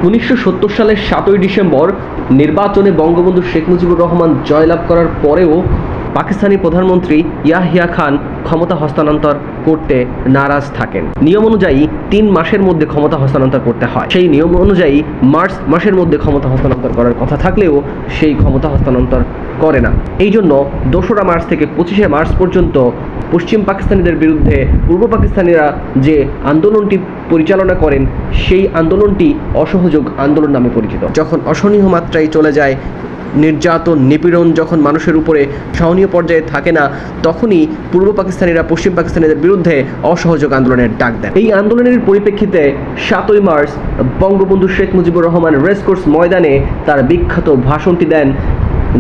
1970 সালের 7ই ডিসেম্বর নির্বাচনে বঙ্গবন্ধু শেখ মুজিবুর রহমান জয়লাভ করার পরেও পাকিস্তানি প্রধানমন্ত্রী ইয়াহিয়া খান ক্ষমতা হস্তান্তর করতে নারাজ থাকেন। নিয়ম অনুযায়ী 3 মাসের মধ্যে ক্ষমতা হস্তান্তর করতে হয়। সেই নিয়ম অনুযায়ী মার্চ মাসের মধ্যে ক্ষমতা হস্তান্তর করার কথা থাকলেও সেই ক্ষমতা হস্তান্তর করে না। এই জন্য 2রা মার্চ থেকে 25শে মার্চ পর্যন্ত পশ্চিম পাকিস্তানিদের বিরুদ্ধে পূর্ব পাকিস্তানিরা যে আন্দোলনটি পরিচালনা করেন সেই আন্দোলনটি অসহযোগ আন্দোলন নামে পরিচিত। যখন অসহনীয় মাত্রায় চলে যায়, নির্যাতন নিপীড়ন যখন মানুষের উপরে সহনীয় পর্যায়ে থাকে না, তখনই পূর্ব পাকিস্তানিরা পশ্চিম পাকিস্তানিদের বিরুদ্ধে অসহযোগ আন্দোলনের ডাক দেন। এই আন্দোলনের পরিপ্রেক্ষিতে 7ই মার্চ বঙ্গবন্ধু শেখ মুজিবুর রহমান রেসকোর্স ময়দানে তার বিখ্যাত ভাষণটি দেন,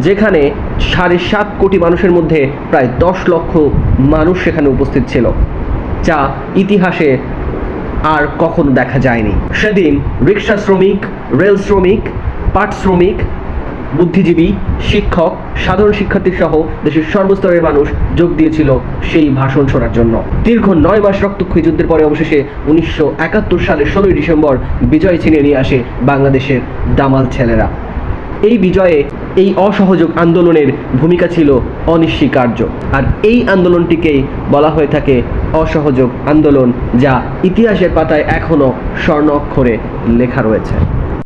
যেখানে 7.5 কোটি মানুষের মধ্যে প্রায় 10 লক্ষ মানুষ সেখানে উপস্থিত ছিল, যা ইতিহাসে আর কখনো দেখা যায়নি। সেদিন রিক্সা শ্রমিক, রেল শ্রমিক, পাট শ্রমিক, বুদ্ধিজীবী, শিক্ষক, সাধারণ শিক্ষার্থী সহ দেশের সর্বস্তরের মানুষ যোগ দিয়েছিল সেই ভাষণ শোনার জন্য। দীর্ঘ 9 মাস রক্তক্ষয়ী যুদ্ধের পরে অবশেষে 1971 সালের 16ই ডিসেম্বর বিজয় ছিনিয়ে নিয়ে আসে বাংলাদেশের দামাল ছেলেরা। এই বিজয়ে এই অসহযোগ আন্দোলনের ভূমিকা ছিল অনস্বীকার্য, আর এই আন্দোলনটিকেই বলা হয়ে থাকে অসহযোগ আন্দোলন, যা ইতিহাসের পাতায় এখনও স্বর্ণ অক্ষরে লেখা রয়েছে।